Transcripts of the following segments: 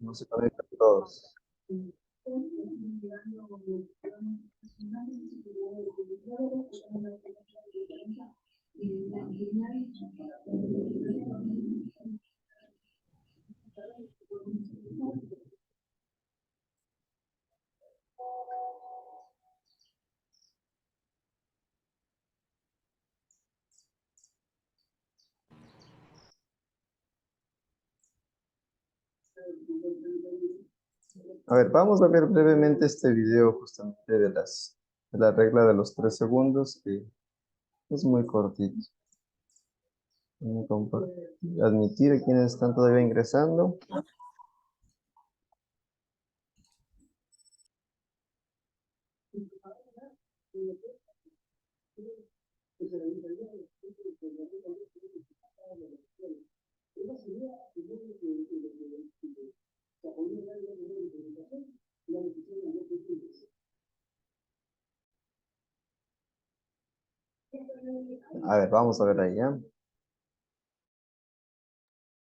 No se conectan todos. A ver, vamos a ver brevemente este video justamente de la regla de los 3 segundos, que es muy cortito. Voy a admitir a quienes están todavía ingresando. A ver, vamos a ver ahí, ¿ya?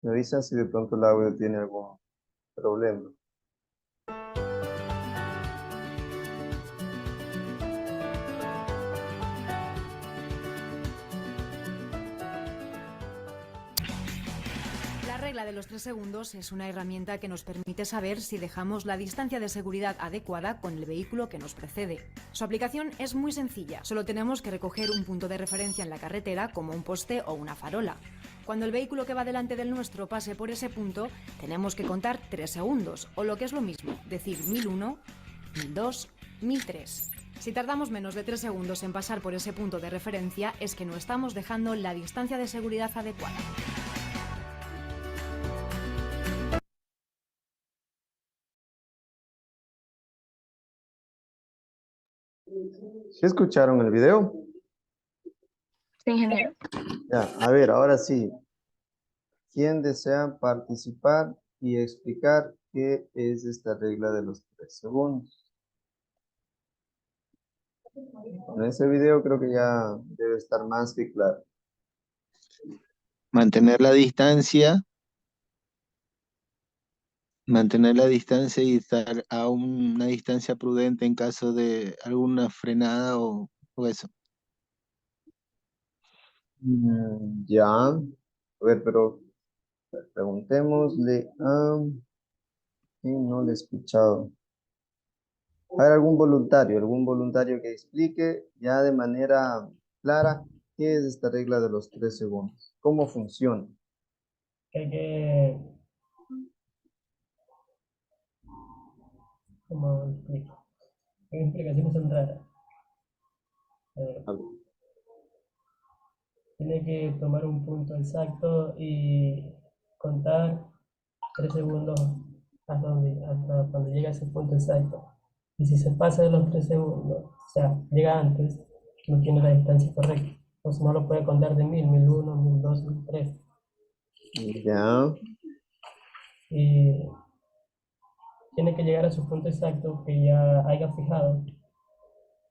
Me avisan si de pronto el audio tiene algún problema. La regla de los 3 segundos es una herramienta que nos permite saber si dejamos la distancia de seguridad adecuada con el vehículo que nos precede. Su aplicación es muy sencilla, solo tenemos que recoger un punto de referencia en la carretera como un poste o una farola. Cuando el vehículo que va delante del nuestro pase por ese punto, tenemos que contar 3 segundos, o lo que es lo mismo, decir 1001, 1002, 1003. Si tardamos menos de 3 segundos en pasar por ese punto de referencia, es que no estamos dejando la distancia de seguridad adecuada. ¿Sí escucharon el video? Sí, ingeniero. Ya, a ver, ahora sí. ¿Quién desea participar y explicar qué es esta regla de los 3 segundos? Con ese video creo que ya debe estar más que claro. Mantener la distancia y estar a una distancia prudente en caso de alguna frenada o eso. Ya. A ver, pero preguntémosle a... Sí, no le he escuchado. ¿Hay algún voluntario que explique ya de manera clara qué es esta regla de los 3 segundos? ¿Cómo funciona? ¿Cómo explico? Las explicaciones son raras. A ver, tiene que tomar un punto exacto y contar 3 segundos hasta cuando llega a ese punto exacto. Y si se pasa de los 3 segundos, o sea, llega antes, no tiene la distancia correcta. Entonces no lo puede contar de 1000, 1001, 1002, 1003. Ya. Y tiene que llegar a su punto exacto que ya haya fijado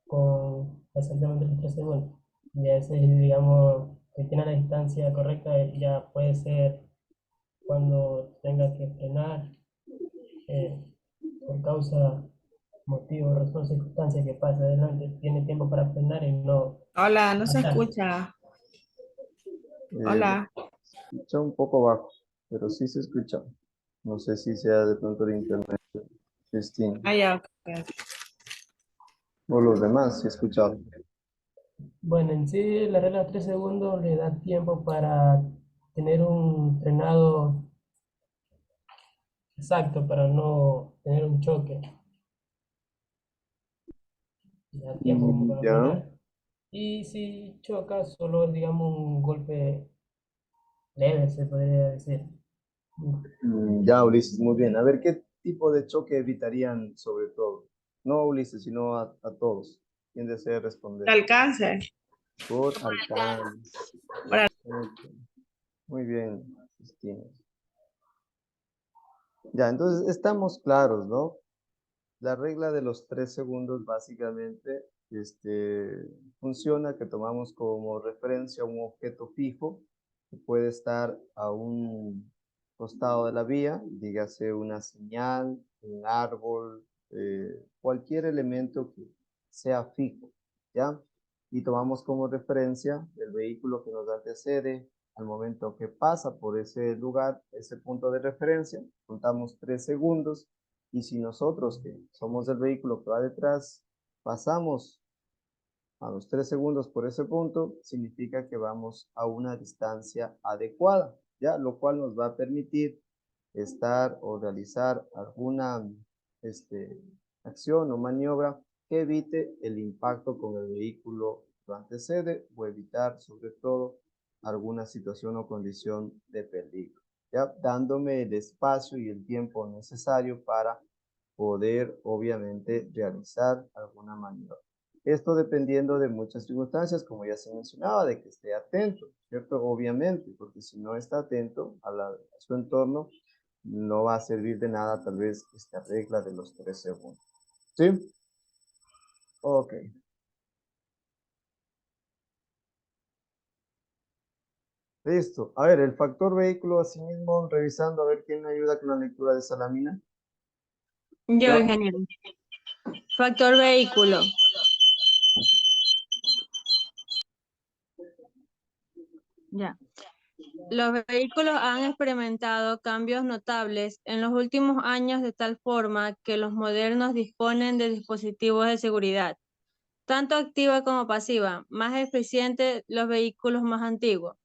con exactamente los 3 segundos. Y ese, digamos, que tiene la distancia correcta, ya puede ser cuando tenga que frenar eh, por causa, motivo, razón, circunstancia que pasa adelante, tiene tiempo para frenar y no Hola, no se matar. escucha. Eh, Hola. se escucha un poco bajo, pero sí se escucha. No sé si sea de pronto de internet, Cristina. Ah, ya, ok. O los demás, sí he escuchado. Bueno, en sí, la regla de 3 segundos le da tiempo para tener un frenado exacto, para no tener un choque. Le da tiempo para Ya. frenar. Y si choca, solo es, digamos, un golpe leve, se podría decir. Ya, Ulises, muy bien. A ver, ¿qué tipo de choque evitarían sobre todo? No a Ulises, sino a todos. ¿Quién desea responder? Alcance. Por alcance. Para- Perfecto. Muy bien, Cristina. Ya, entonces estamos claros, ¿no? La regla de los 3 segundos básicamente funciona que tomamos como referencia un objeto fijo que puede estar a costado de la vía, dígase una señal, un árbol, cualquier elemento que sea fijo, ¿ya? Y tomamos como referencia el vehículo que nos antecede al momento que pasa por ese lugar, ese punto de referencia, contamos 3 segundos, y si nosotros, que somos el vehículo que va detrás, pasamos a los 3 segundos por ese punto, significa que vamos a una distancia adecuada, ¿ya? Lo cual nos va a permitir estar o realizar alguna acción o maniobra que evite el impacto con el vehículo que lo antecede o evitar sobre todo alguna situación o condición de peligro, ¿ya? Dándome el espacio y el tiempo necesario para poder obviamente realizar alguna maniobra. Esto dependiendo de muchas circunstancias, como ya se mencionaba, de que esté atento, ¿cierto? Obviamente, porque si no está atento a su entorno, no va a servir de nada tal vez esta regla de los 3 segundos. ¿Sí? Ok. Listo. A ver, el factor vehículo, asimismo, revisando, a ver quién me ayuda con la lectura de esa lámina. Yo, Ya. ingeniero. Factor vehículo. Ya. Los vehículos han experimentado cambios notables en los últimos años de tal forma que los modernos disponen de dispositivos de seguridad, tanto activa como pasiva, más eficientes los vehículos más antiguos.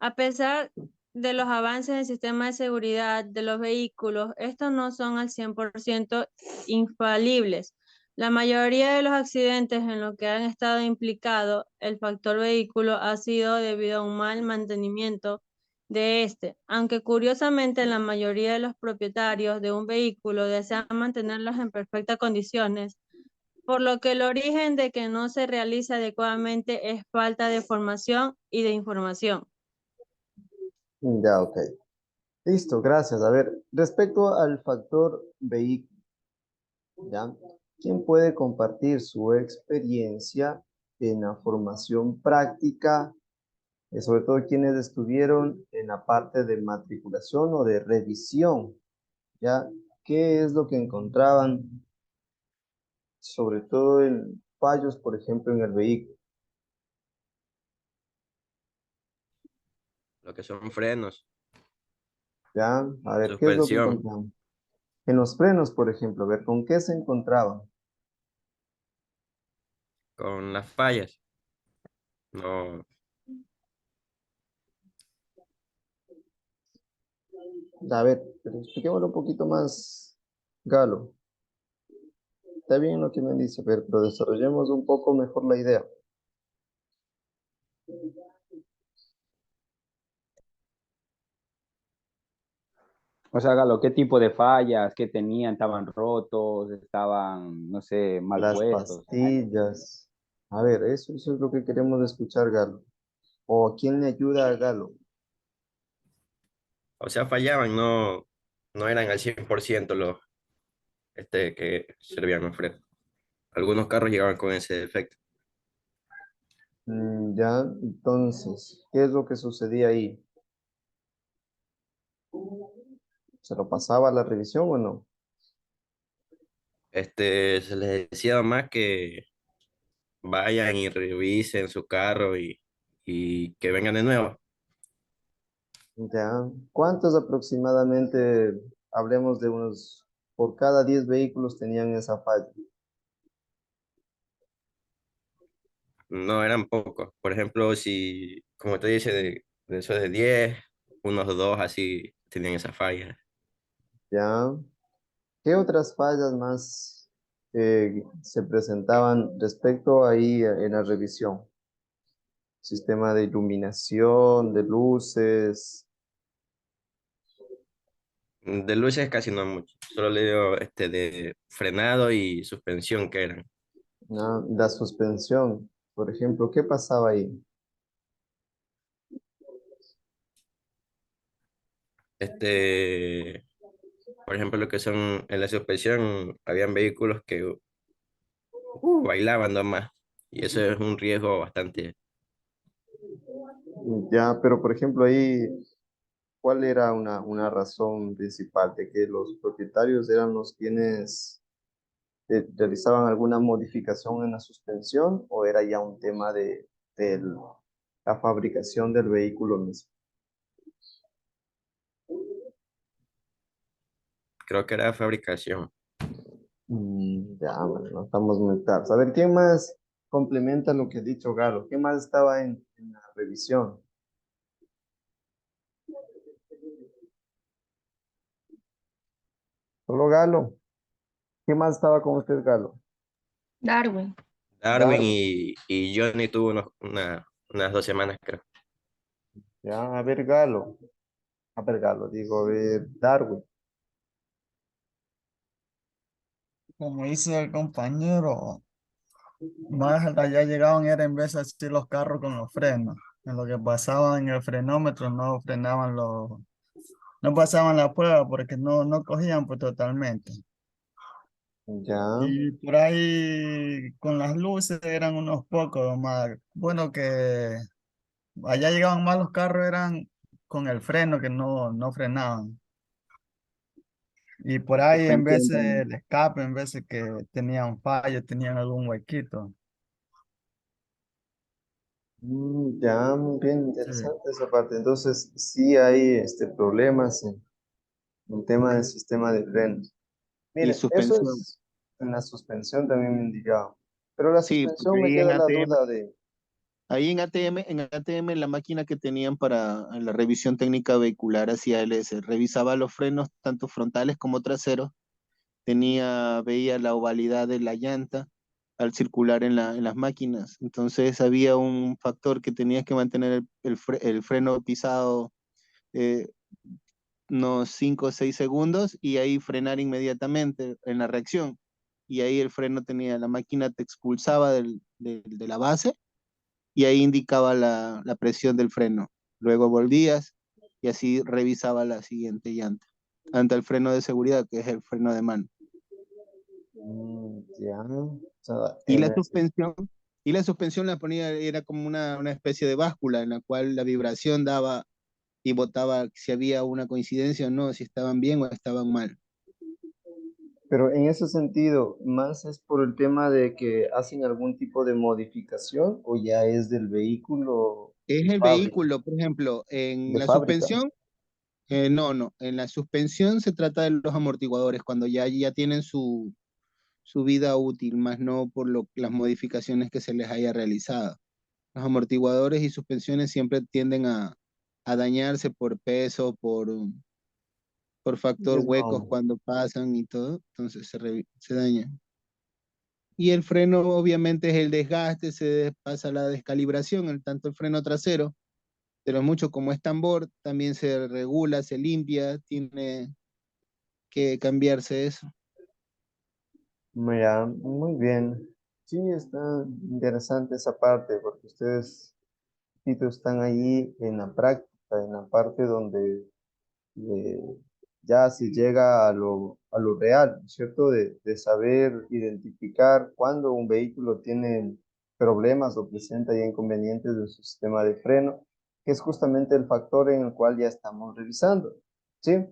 A pesar de los avances en el sistema de seguridad de los vehículos, estos no son al 100% infalibles. La mayoría de los accidentes en los que han estado implicados el factor vehículo ha sido debido a un mal mantenimiento de este, aunque curiosamente la mayoría de los propietarios de un vehículo desean mantenerlos en perfectas condiciones, por lo que el origen de que no se realice adecuadamente es falta de formación y de información. Ya, ok. Listo, gracias. A ver, respecto al factor vehículo, ¿ya? ¿Quién puede compartir su experiencia en la formación práctica, sobre todo quienes estuvieron en la parte de matriculación o de revisión? ¿Ya? ¿Qué es lo que encontraban, sobre todo en fallos, por ejemplo, en el vehículo? Lo que son frenos, ¿Ya? A ver, ¿qué es lo que suspensión, encontraban? En los frenos, por ejemplo, a ver, ¿con qué se encontraban? con las fallas. No, A ver, pero expliquémoslo un poquito más, Galo. Está bien lo que me dice, pero desarrollemos un poco mejor la idea. O sea, Galo, ¿qué tipo de fallas que tenían? ¿Estaban rotos? ¿Estaban, no sé, mal Las puestos? pastillas. A ver, eso es lo que queremos escuchar, Galo. ¿O quién le ayuda a Galo? o sea, fallaban, no eran al 100% los que servían los frenos. Algunos carros llegaban con ese defecto. Ya, entonces, ¿qué es lo que sucedía ahí? ¿Se lo pasaba a la revisión o no? Se les decía más que vayan y revisen su carro y que vengan de nuevo. Ya, ¿cuántos aproximadamente, hablemos de unos, por cada 10 vehículos tenían esa falla? No eran pocos. Por ejemplo, si, como te dice, de esos de 10 unos dos así tenían esa falla. Ya, ¿qué otras fallas más se presentaban respecto ahí en la revisión? Sistema de iluminación, de luces, De luces casi no mucho. Solo le dio de frenado y suspensión que eran. ¿no? La suspensión, por ejemplo, ¿qué pasaba ahí? Por ejemplo, lo que son en la suspensión, habían vehículos que bailaban nomás. Y eso es un riesgo bastante. Ya, pero por ejemplo ahí, ¿cuál era una razón principal de que los propietarios eran los quienes realizaban alguna modificación en la suspensión o era ya un tema de la fabricación del vehículo mismo? Creo que era fabricación. Ya, bueno, no estamos muy claros. A ver, ¿quién más complementa lo que ha dicho Galo? ¿Qué más estaba en la revisión? Solo Galo. ¿Qué más estaba con usted, Galo? Darwin. Darwin Darwin. y Johnny tuvo unas 2 semanas, creo. Ya, a ver, Galo. A ver, Galo, digo, a ver, Darwin. Como dice el compañero, más allá llegaban era en vez de así los carros con los frenos. En lo que pasaban en el frenómetro no frenaban no pasaban la prueba porque no cogían pues totalmente. Ya. Y por ahí con las luces eran unos pocos más. Bueno, que allá llegaban más los carros eran con el freno que no frenaban. Y por ahí en vez Entiendo. del escape, en vez de que tenían fallo, tenían algún huequito. Ya, muy bien, Sí. interesante esa parte. Entonces, sí hay problemas en el tema del sistema de frenos. Y Mire, eso suspensión. es en la suspensión también me indicaba. Pero la Sí, porque suspensión me queda la duda de, ahí en ATM la máquina que tenían para la revisión técnica vehicular hacía LS, revisaba los frenos tanto frontales como traseros, veía la ovalidad de la llanta al circular en las máquinas. Entonces había un factor que tenías que mantener el freno pisado eh, unos 5 o 6 segundos y ahí frenar inmediatamente en la reacción. Y ahí el freno la máquina te expulsaba de la base y ahí indicaba la presión del freno. Luego volvías y así revisaba la siguiente llanta. Ante el freno de seguridad, que es el freno de mano. ya, o sea, Y la suspensión, y la suspensión la ponía, era como una especie de báscula en la cual la vibración daba y botaba si había una coincidencia o no, si estaban bien o estaban mal. pero en ese sentido, ¿más es por el tema de que hacen algún tipo de modificación o ya es del vehículo Es de el fábrica? vehículo, por ejemplo, en De la fábrica. suspensión, no, en la suspensión se trata de los amortiguadores, cuando ya tienen su vida útil, más no por las modificaciones que se les haya realizado. Los amortiguadores y suspensiones siempre tienden a dañarse por peso, por factor huecos No, cuando pasan y todo, entonces se dañan. Y el freno obviamente es el desgaste, pasa la descalibración, tanto el freno trasero, pero mucho como es tambor, también se regula, se limpia, tiene que cambiarse eso. mira, muy bien. Sí, está interesante esa parte porque ustedes Tito, están allí en la práctica, en la parte donde eh, ya se llega a lo real, ¿cierto? De saber identificar cuando un vehículo tiene problemas o presenta ya inconvenientes de su sistema de freno, que es justamente el factor en el cual ya estamos revisando, ¿sí?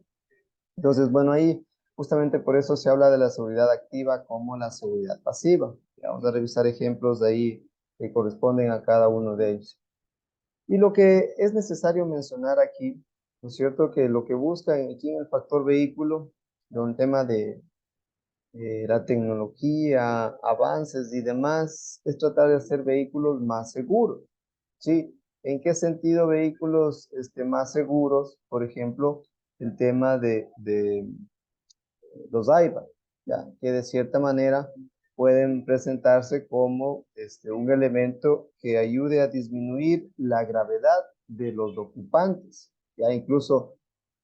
Entonces, bueno, ahí justamente por eso se habla de la seguridad activa como la seguridad pasiva. Vamos a revisar ejemplos de ahí que corresponden a cada uno de ellos. Y lo que es necesario mencionar aquí, ¿no es cierto? Que lo que busca aquí en el factor vehículo, de un tema de la tecnología, avances y demás, es tratar de hacer vehículos más seguros, ¿sí? ¿En qué sentido vehículos más seguros? Por ejemplo, el tema de los iPads, ¿ya? Que de cierta manera pueden presentarse como un elemento que ayude a disminuir la gravedad de los ocupantes. Ya incluso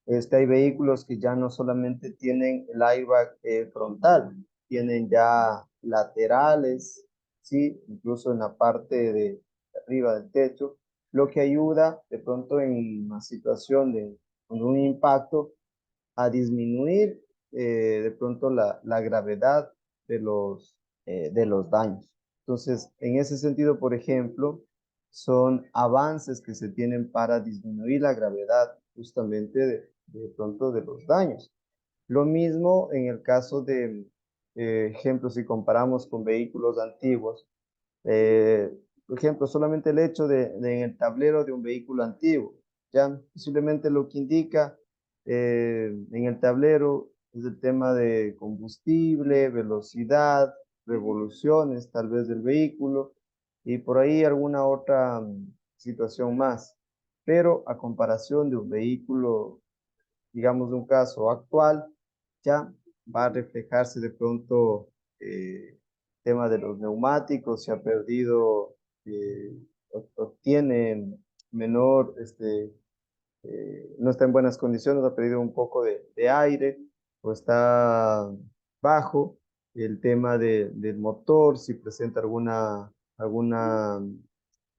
hay vehículos que ya no solamente tienen el airbag frontal, tienen ya laterales, ¿sí? Incluso en la parte de arriba del techo, lo que ayuda de pronto en una situación de con un impacto a disminuir de pronto la gravedad de los daños. Entonces, en ese sentido, por ejemplo, son avances que se tienen para disminuir la gravedad justamente de pronto de los daños. Lo mismo en el caso de, ejemplo, si comparamos con vehículos antiguos, por ejemplo, solamente el hecho de en el tablero de un vehículo antiguo, ya posiblemente lo que indica en el tablero es el tema de combustible, velocidad, revoluciones tal vez del vehículo y por ahí alguna otra situación más. Pero a comparación de un vehículo, digamos de un caso actual, ya va a reflejarse de pronto tema de los neumáticos, se ha perdido, obtiene menor, no está en buenas condiciones, ha perdido un poco de aire o está bajo. El tema del motor, si presenta alguna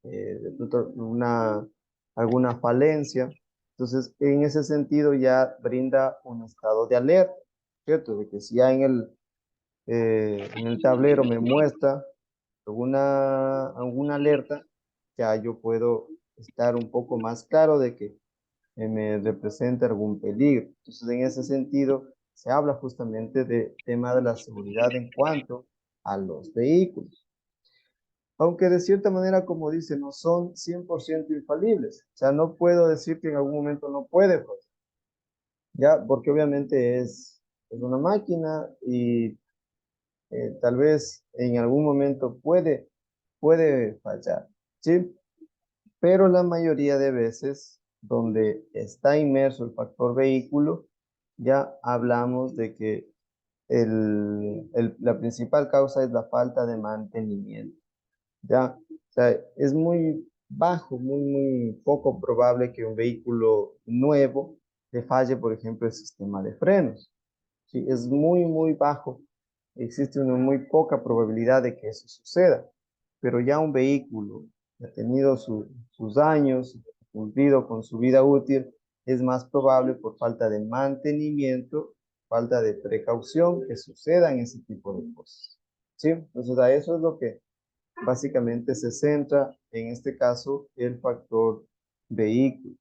de pronto alguna falencia. Entonces, en ese sentido ya brinda un estado de alerta, ¿cierto? De que si ya en el tablero me muestra alguna alerta, ya yo puedo estar un poco más claro de que me representa algún peligro. Entonces, en ese sentido, se habla justamente del tema de la seguridad en cuanto a los vehículos. Aunque de cierta manera, como dice, no son 100% infalibles. O sea, no puedo decir que en algún momento no puede, pues, ya, porque obviamente es una máquina y tal vez en algún momento puede fallar, ¿sí? Pero la mayoría de veces donde está inmerso el factor vehículo, ya hablamos de que la principal causa es la falta de mantenimiento. ¿Ya? O sea, es muy bajo, muy poco probable que un vehículo nuevo le falle, por ejemplo, el sistema de frenos. ¿Sí? Es muy bajo. Existe una muy poca probabilidad de que eso suceda. Pero ya un vehículo que ha tenido sus años, cumplido con su vida útil, es más probable por falta de mantenimiento, falta de precaución, que sucedan ese tipo de cosas. ¿Sí? Entonces, a eso es lo que básicamente se centra en este caso el factor vehículo,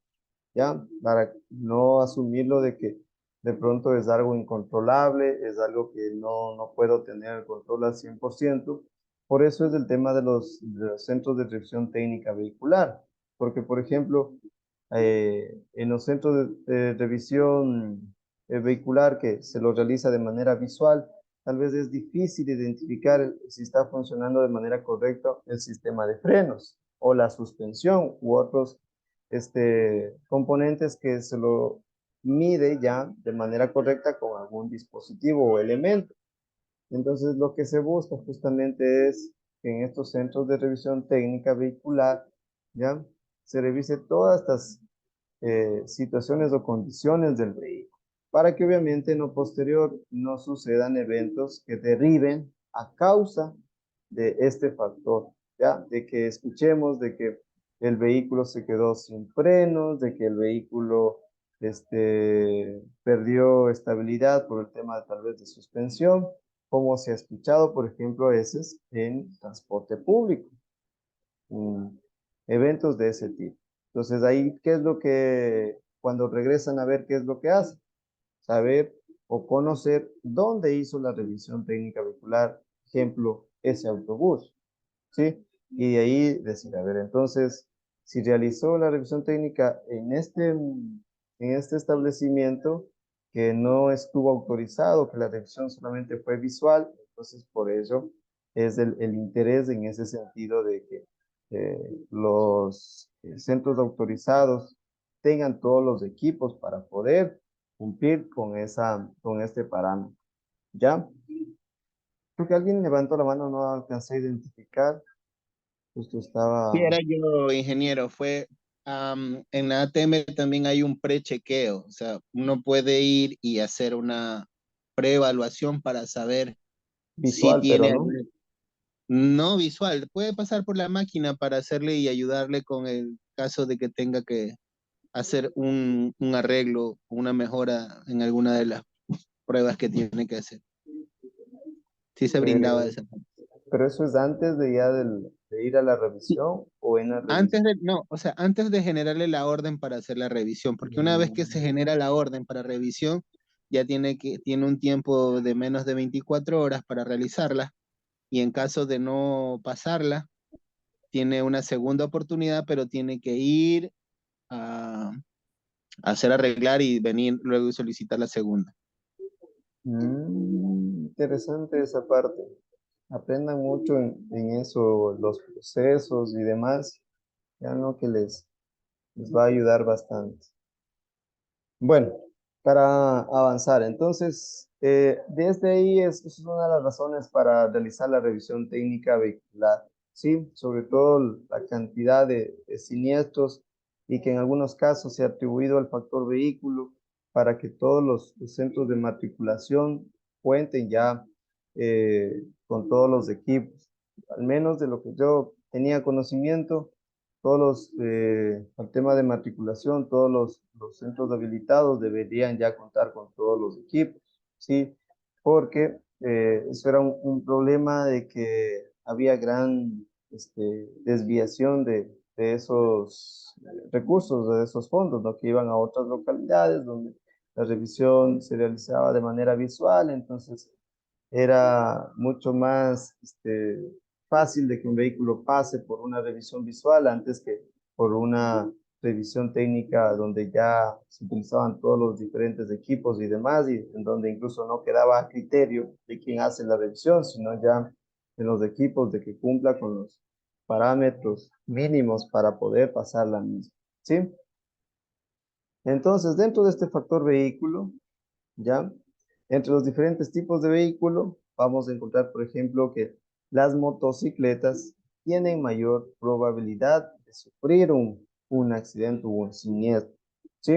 ¿ya? Para no asumirlo de que de pronto es algo incontrolable, es algo que no puedo tener el control al 100%. Por eso es el tema de los centros de revisión técnica vehicular, porque por ejemplo, en los centros de revisión vehicular que se lo realiza de manera visual, tal vez es difícil identificar si está funcionando de manera correcta el sistema de frenos o la suspensión u otros componentes que se lo mide ya de manera correcta con algún dispositivo o elemento. Entonces, lo que se busca justamente es que en estos centros de revisión técnica vehicular, ya, se revise todas estas situaciones o condiciones del vehículo, para que obviamente en lo posterior no sucedan eventos que deriven a causa de este factor, ¿ya? De que escuchemos de que el vehículo se quedó sin frenos, de que el vehículo perdió estabilidad por el tema tal vez de suspensión, como se ha escuchado, por ejemplo, a veces en transporte público, eventos de ese tipo. Entonces, ahí, ¿qué es lo que, cuando regresan a ver qué es lo que hacen? Saber o conocer dónde hizo la revisión técnica vehicular, ejemplo, ese autobús, ¿sí? Y de ahí decir, a ver, entonces, si realizó la revisión técnica en este establecimiento que no estuvo autorizado, que la revisión solamente fue visual, entonces por ello es el interés en ese sentido de que los centros autorizados tengan todos los equipos para poder cumplir con este parámetro. ¿Ya? Creo que alguien levantó la mano, no alcancé a identificar. Justo Sí, estaba... era yo, ingeniero. En la ATM también hay un prechequeo, o sea, uno puede ir y hacer una preevaluación para saber si visual, pero tiene, no. no visual, puede pasar por la máquina para hacerle y ayudarle con el caso de que tenga que hacer un arreglo, una mejora en alguna de las pruebas que tiene que hacer. Sí se brindaba Eh, esa. pero eso es antes de ya de ir a la Sí, revisión o en la Antes revisión? de, no, o sea, antes de generarle la orden para hacer la revisión, porque una vez que se genera la orden para revisión, ya tiene un tiempo de menos de 24 horas para realizarla, y en caso de no pasarla, tiene una segunda oportunidad, pero tiene que ir a, a hacer arreglar y venir luego y solicitar la segunda. Interesante esa parte. Aprendan mucho en eso, los procesos y demás. Ya no que les va a ayudar bastante. Bueno, para avanzar, entonces, desde ahí es una de las razones para realizar la revisión técnica vehicular, ¿sí? Sobre todo la cantidad de siniestros y que en algunos casos se ha atribuido al factor vehículo para que todos los centros de matriculación cuenten ya con todos los equipos. Al menos de lo que yo tenía conocimiento, todos el tema de matriculación, todos los centros habilitados deberían ya contar con todos los equipos, ¿sí? Porque eso era un problema de que había gran desviación de esos recursos, de esos fondos, ¿no? Que iban a otras localidades donde la revisión se realizaba de manera visual, entonces era mucho más fácil de que un vehículo pase por una revisión visual antes que por una revisión técnica donde ya se utilizaban todos los diferentes equipos y demás, y en donde incluso no quedaba a criterio de quién hace la revisión, sino ya en los equipos de que cumpla con los parámetros mínimos para poder pasar la misma, ¿sí? Entonces, dentro de este factor vehículo, ¿ya? Entre los diferentes tipos de vehículo, vamos a encontrar, por ejemplo, que las motocicletas tienen mayor probabilidad de sufrir un accidente o un siniestro, ¿sí?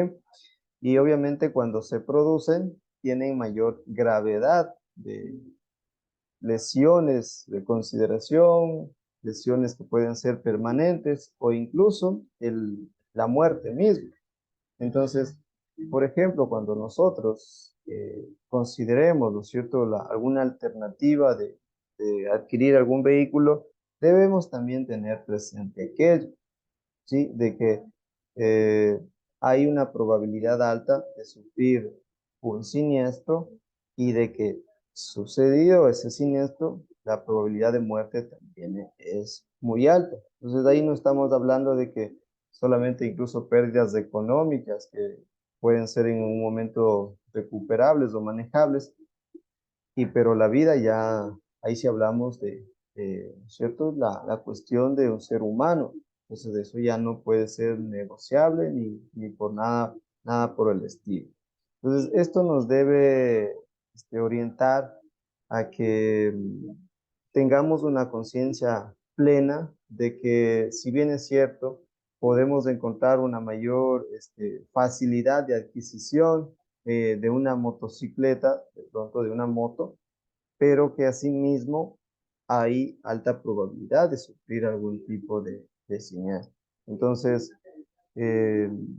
Y obviamente cuando se producen, tienen mayor gravedad de lesiones de consideración, lesiones que pueden ser permanentes o incluso la muerte misma. Entonces, por ejemplo, cuando nosotros consideremos, ¿no es cierto?, alguna alternativa de adquirir algún vehículo, debemos también tener presente aquello, ¿sí? De que eh, hay una probabilidad alta de sufrir un siniestro y de que sucedido ese siniestro, la probabilidad de muerte también es muy alta. Entonces, de ahí no estamos hablando de que solamente incluso pérdidas económicas que pueden ser en un momento recuperables o manejables, pero la vida ya, ahí sí hablamos ¿cierto? La cuestión de un ser humano. Entonces, eso ya no puede ser negociable ni por nada por el estilo. Entonces, esto nos debe orientar a que tengamos una conciencia plena de que, si bien es cierto, podemos encontrar una mayor facilidad de adquisición de una motocicleta, de pronto de una moto, pero que asimismo hay alta probabilidad de sufrir algún tipo de siniestro. Entonces, en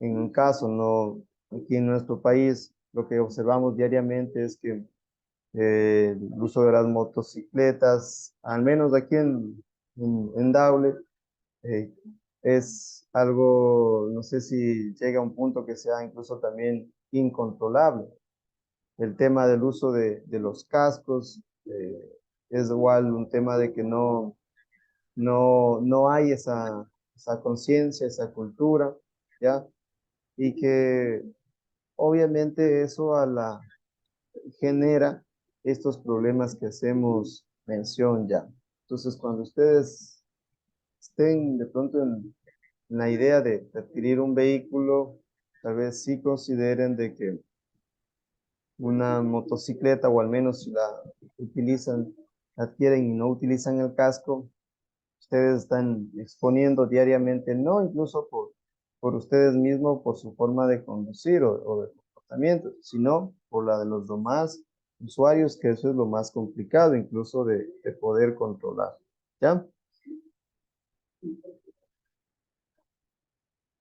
un caso, no, aquí en nuestro país, lo que observamos diariamente es que el uso de las motocicletas, al menos aquí en Daule, eh, es algo, no sé si llega a un punto que sea incluso también incontrolable. El tema del uso de los cascos es igual un tema de que no hay esa conciencia, esa cultura, ¿ya? Y que obviamente eso genera estos problemas que hacemos mención ya. Entonces, cuando ustedes estén de pronto en la idea de adquirir un vehículo, tal vez sí consideren de que una motocicleta, o al menos si la utilizan, adquieren y no utilizan el casco, ustedes están exponiendo diariamente, no incluso por ustedes mismos, por su forma de conducir o de comportamiento, sino por la de los demás usuarios, que eso es lo más complicado incluso de poder controlar, ¿ya?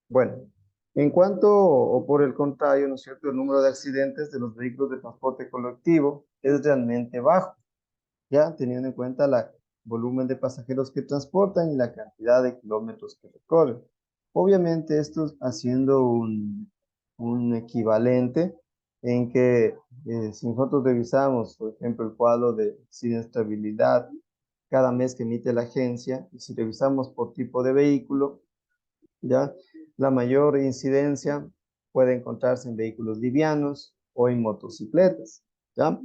Bueno, en cuanto, o por el contrario, ¿no es cierto?, el número de accidentes de los vehículos de transporte colectivo es realmente bajo, ya teniendo en cuenta la volumen de pasajeros que transportan y la cantidad de kilómetros que recorren. Obviamente esto haciendo un equivalente en que si nosotros revisamos, por ejemplo, el cuadro de siniestrabilidad cada mes que emite la agencia, y si revisamos por tipo de vehículo, ¿ya? La mayor incidencia puede encontrarse en vehículos livianos o en motocicletas, ¿ya?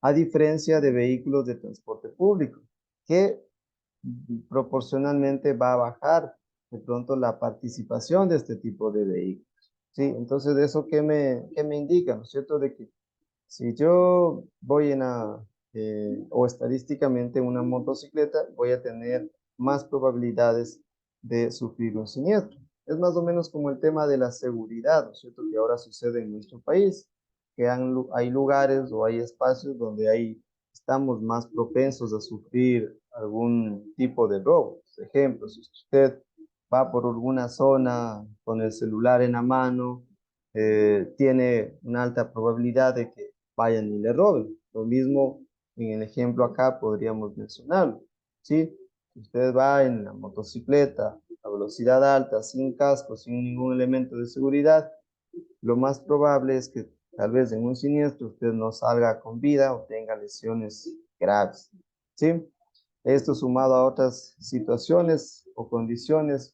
A diferencia de vehículos de transporte público, que proporcionalmente va a bajar de pronto la participación de este tipo de vehículos, ¿sí? Entonces, ¿eso qué me indica, no es cierto? De que si yo voy o estadísticamente en una motocicleta, voy a tener más probabilidades de sufrir un siniestro. Es más o menos como el tema de la seguridad, ¿no es cierto? Que ahora sucede en nuestro país, que hay lugares o hay espacios donde estamos más propensos a sufrir algún tipo de robo. Por ejemplo, si usted va por alguna zona con el celular en la mano, tiene una alta probabilidad de que vayan y le roben. Lo mismo en el ejemplo acá podríamos mencionarlo, ¿sí? Si usted va en la motocicleta a velocidad alta, sin casco, sin ningún elemento de seguridad, lo más probable es que tal vez en un siniestro usted no salga con vida o tenga lesiones graves, ¿sí? Esto sumado a otras situaciones o condiciones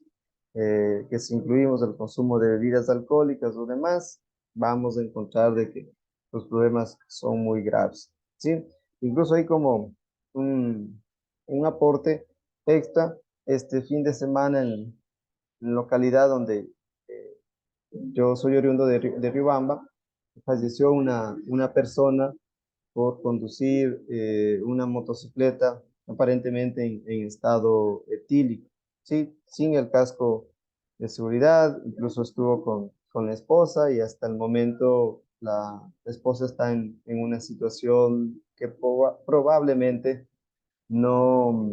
que si incluimos el consumo de bebidas alcohólicas o demás, vamos a encontrar de que los problemas son muy graves, ¿sí? Incluso hay como un, un aporte extra este fin de semana en localidad donde yo soy oriundo de Riobamba, falleció una persona por conducir una motocicleta aparentemente en estado etílico, ¿sí? Sin el casco de seguridad, incluso estuvo con la esposa y hasta el momento la esposa está en una situación que probablemente no,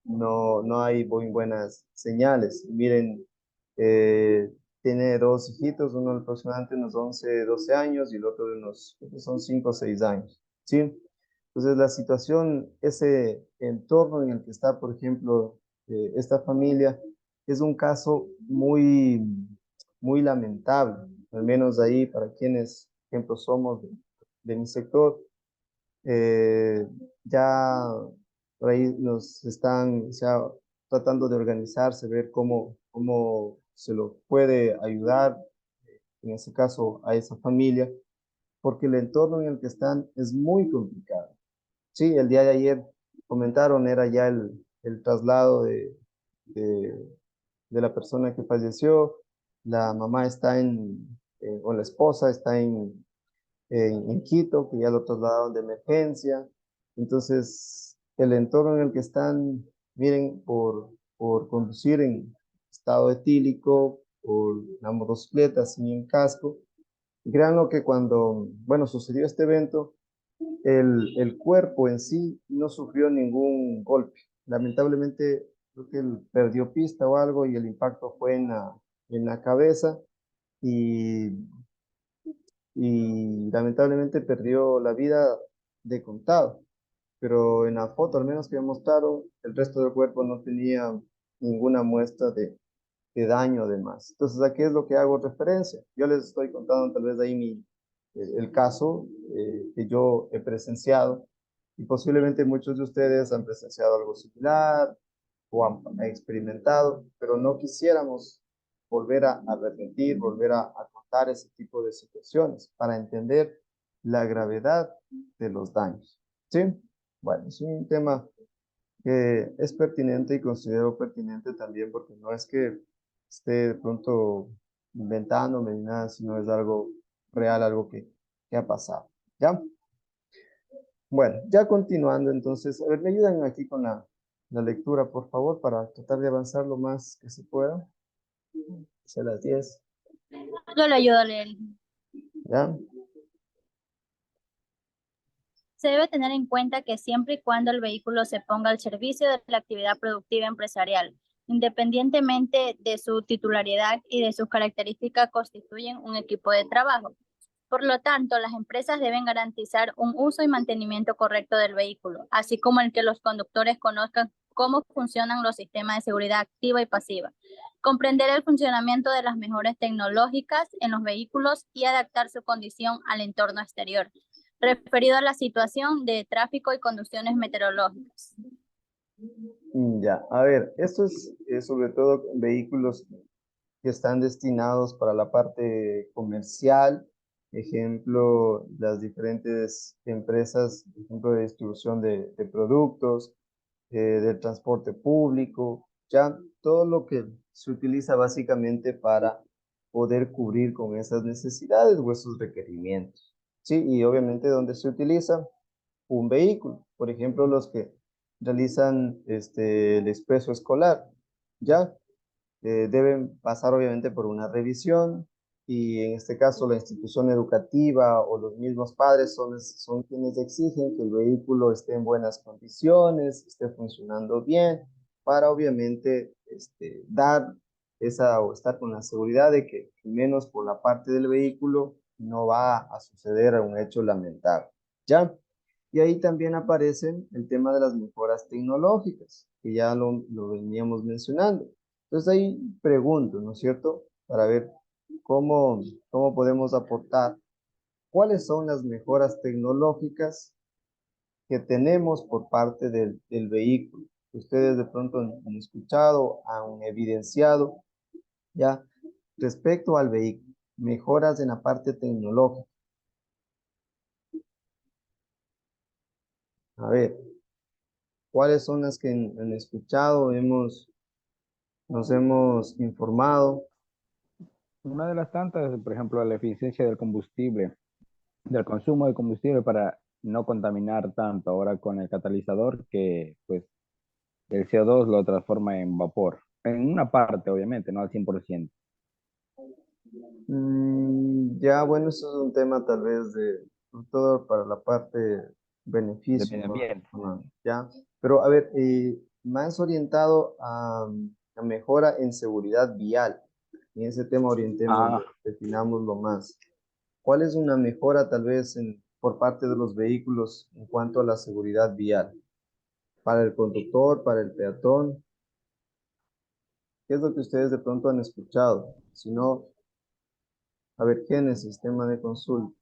no hay muy buenas señales. Miren, tiene dos hijitos, uno aproximadamente unos 11, 12 años y el otro de unos, creo que son 5 o 6 años, ¿sí? Entonces la situación, ese entorno en el que está, por ejemplo, esta familia, es un caso muy lamentable, al menos ahí para quienes, por ejemplo, somos de mi sector, eh, ya por ahí nos están, o sea, tratando de organizarse, ver cómo se lo puede ayudar, en ese caso, a esa familia, porque el entorno en el que están es muy complicado. Sí, el día de ayer comentaron, era ya el traslado de, de la persona que falleció, la mamá está o la esposa está en Quito, que ya lo trasladaron de emergencia. Entonces, el entorno en el que están, miren, por conducir en estado etílico, por la motocicleta sin casco, créanlo que cuando, bueno, sucedió este evento, el cuerpo en sí no sufrió ningún golpe. Lamentablemente, creo que él perdió pista o algo y el impacto fue en la cabeza y lamentablemente perdió la vida de contado, pero en la foto al menos que me mostraron, el resto del cuerpo no tenía ninguna muestra de daño además. Entonces, ¿a qué es lo que hago referencia? Yo les estoy contando tal vez ahí el caso que yo he presenciado y posiblemente muchos de ustedes han presenciado algo similar o han experimentado, pero no quisiéramos volver a repetir, volver a contar ese tipo de situaciones para entender la gravedad de los daños. ¿Sí? Bueno, es un tema que es pertinente y considero pertinente también porque no es que esté de pronto inventándome ni nada, sino es algo real, algo que ha pasado. ¿Ya? Bueno, ya continuando, entonces, a ver, me ayudan aquí con la lectura, por favor, para tratar de avanzar lo más que se pueda. Hacia las 10, Yo le ayudo a leer. ¿ya? Se debe tener en cuenta que siempre y cuando el vehículo se ponga al servicio de la actividad productiva empresarial, independientemente de su titularidad y de sus características, constituyen un equipo de trabajo. Por lo tanto, las empresas deben garantizar un uso y mantenimiento correcto del vehículo, así como el que los conductores conozcan cómo funcionan los sistemas de seguridad activa y pasiva, comprender el funcionamiento de las mejoras tecnológicas en los vehículos y adaptar su condición al entorno exterior, referido a la situación de tráfico y condiciones meteorológicas. Ya, a ver, esto es sobre todo vehículos que están destinados para la parte comercial, ejemplo, las diferentes empresas, ejemplo, de distribución de productos, del transporte público, ya todo lo que se utiliza básicamente para poder cubrir con esas necesidades o esos requerimientos, ¿sí? Y obviamente donde se utiliza un vehículo, por ejemplo, los que realizan el expreso escolar, ¿ya? Deben pasar obviamente por una revisión y en este caso la institución educativa o los mismos padres son quienes exigen que el vehículo esté en buenas condiciones, esté funcionando bien, para obviamente dar esa o estar con la seguridad de que al menos por la parte del vehículo no va a suceder un hecho lamentable, ¿ya? Y ahí también aparecen el tema de las mejoras tecnológicas, que ya lo veníamos mencionando. Entonces ahí pregunto, ¿no es cierto? Para ver cómo podemos aportar, cuáles son las mejoras tecnológicas que tenemos por parte del vehículo. Ustedes de pronto han escuchado, han evidenciado ya respecto al vehículo, mejoras en la parte tecnológica. A ver, ¿cuáles son las que han escuchado, nos hemos informado? Una de las tantas, por ejemplo, la eficiencia del combustible, del consumo de combustible para no contaminar tanto ahora con el catalizador que pues el CO2 lo transforma en vapor. En una parte, obviamente, no al 100%. Ya, bueno, eso es un tema tal vez todo para la parte Del beneficio, medio ¿no? ambiente. Ya, pero a ver, más orientado a mejora en seguridad vial. En ese tema Ah, orientémoslo, definámoslo más. ¿Cuál es una mejora tal vez por parte de los vehículos en cuanto a la seguridad vial? Para el conductor, para el peatón, ¿qué es lo que ustedes de pronto han escuchado? Si no, a ver, Génesis, tema de consulta.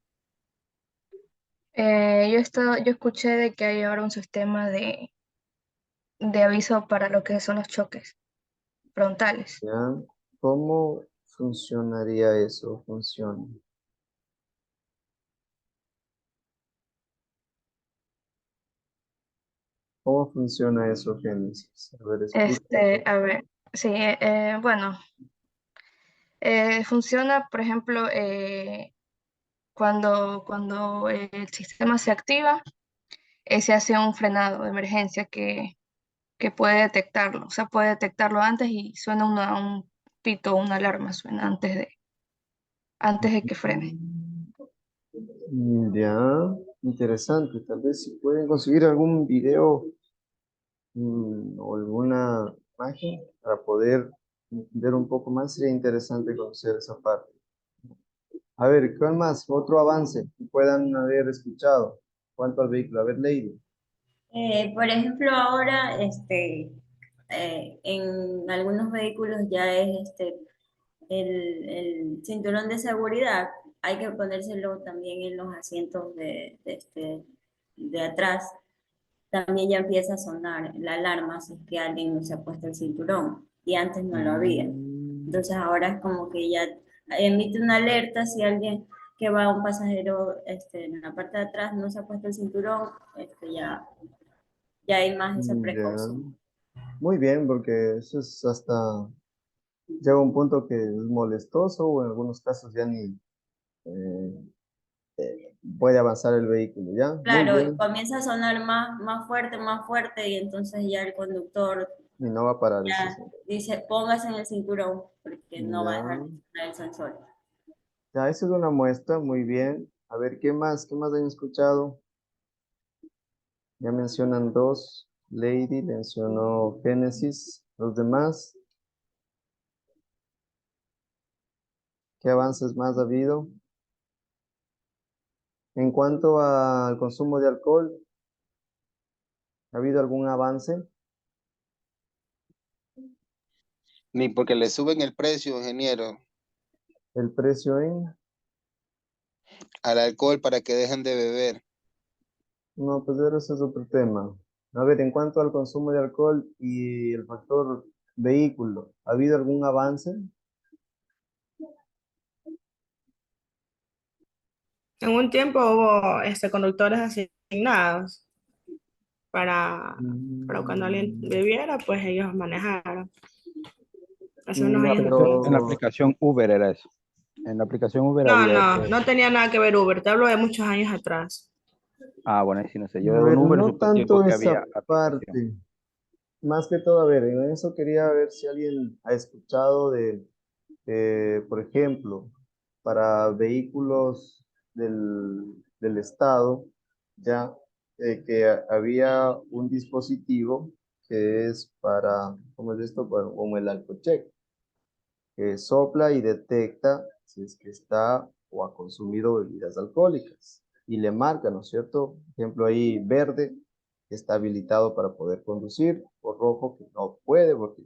Yo escuché de que hay ahora un sistema de aviso para lo que son los choques frontales. ¿Ya? ¿Cómo funcionaría eso? Funciona. ¿Cómo funciona eso, Génesis? A ver, explica. A ver, sí, bueno, funciona, por ejemplo, cuando el sistema se activa, se hace un frenado de emergencia que puede detectarlo, o sea, puede detectarlo antes y suena un pito, una alarma, suena antes de que frene. Ya, interesante. Tal vez si pueden conseguir algún video o alguna imagen para poder ver un poco más, sería interesante conocer esa parte. A ver, ¿cuál más? Otro avance que puedan haber escuchado. ¿Cuánto al vehículo? A ver, Lady. Por ejemplo, ahora en algunos vehículos ya es el cinturón de seguridad. Hay que ponérselo también en los asientos de atrás. También ya empieza a sonar la alarma si es que alguien no se ha puesto el cinturón y antes no lo había. Entonces ahora es como que ya emite una alerta si alguien que va un pasajero en la parte de atrás no se ha puesto el cinturón, ya hay más esa Ya. precaución. Muy bien, porque eso es hasta llega un punto que es molestoso o en algunos casos ya ni eh, puede avanzar el vehículo, ¿ya? Muy Claro, bien. comienza a sonar más fuerte y entonces ya el conductor Y no va a parar ese ya sentido. dice, póngase en el cinturón porque no va a Ya. dejar de sonar el sensor. Ya, esa es una muestra, muy bien. A ver, ¿qué más? ¿Qué más han escuchado? Ya mencionan dos. Lady mencionó Génesis. Los demás, ¿qué avances más ha habido? En cuanto al consumo de alcohol, ¿ha habido algún avance? Ni porque le suben el precio, ingeniero, ¿El precio en? al alcohol para que dejen de beber. No, pues ese es otro tema. A ver, en cuanto al consumo de alcohol y el factor vehículo, ¿ha habido algún avance? En un tiempo hubo conductores asignados para cuando alguien bebiera, pues ellos manejaran. Hace unos En la años aplicación, atrás. en la aplicación Uber era eso. En la aplicación Uber No, había no, ese. no tenía nada que ver Uber, te hablo de muchos años atrás. Ah, bueno, ahí sí no sé. Yo A en ver, Uber no supe el tiempo tanto que esa había aplicación. parte. Más que todo, a ver, en eso quería ver si alguien ha escuchado de, por ejemplo, para vehículos del Estado, ya que había un dispositivo que es para, ¿cómo es esto? Como el alcocheck, que sopla y detecta si es que está o ha consumido bebidas alcohólicas y le marca, ¿no es cierto? Por ejemplo, ahí verde, que está habilitado para poder conducir, o rojo, que no puede porque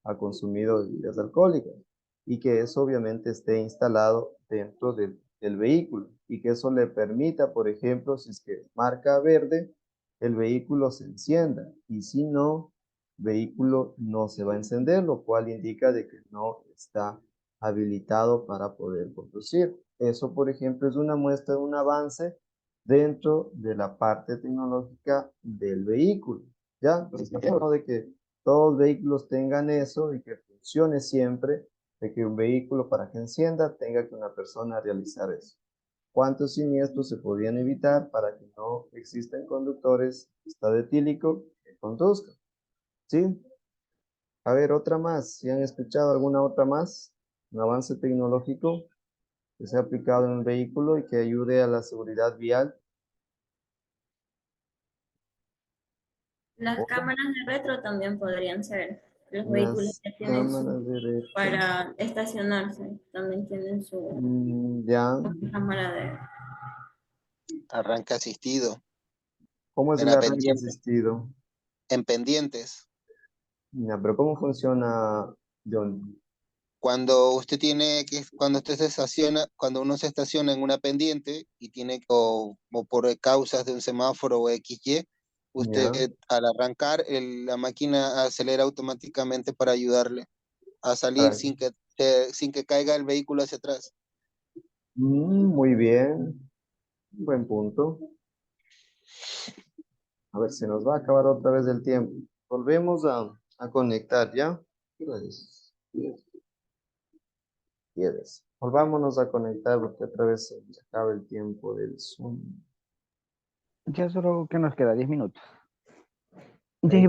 ha consumido bebidas alcohólicas y que eso obviamente esté instalado dentro del vehículo y que eso le permita, por ejemplo, si es que marca verde, el vehículo se encienda y si no, vehículo no se va a encender, lo cual indica de que no está habilitado para poder conducir. Eso, por ejemplo, es una muestra de un avance dentro de la parte tecnológica del vehículo. ¿Ya? Entonces, no de que todos los vehículos tengan eso y que funcione siempre, de que un vehículo para que encienda tenga que una persona realizar eso. ¿Cuántos siniestros se podían evitar para que no existan conductores en estado etílico que conduzcan? ¿Sí? A ver, otra más. ¿Si han escuchado alguna otra más? Un avance tecnológico que se ha aplicado en un vehículo y que ayude a la seguridad vial. Las cámaras de retro también podrían ser. Los vehículos Las que tienen cámaras de retro. para estacionarse, también tienen su Ya. cámara de... Arranque asistido, ¿Cómo es en el la arranque pendiente, asistido? en pendientes. Ya, pero ¿cómo funciona, John? Cuando usted se estaciona, cuando uno se estaciona en una pendiente y tiene, o por causas de un semáforo o XY, Ya. usted al arrancar, la máquina acelera automáticamente para ayudarle a salir Para- sin que caiga el vehículo hacia atrás. Muy bien. Buen punto. A ver, se nos va a acabar otra vez el tiempo. Volvemos a conectar, ¿ya? ¿Qué hora es? 10. Volvámonos a conectar porque otra vez se nos acaba el tiempo del Zoom. Ya solo que nos queda 10 minutos. 20.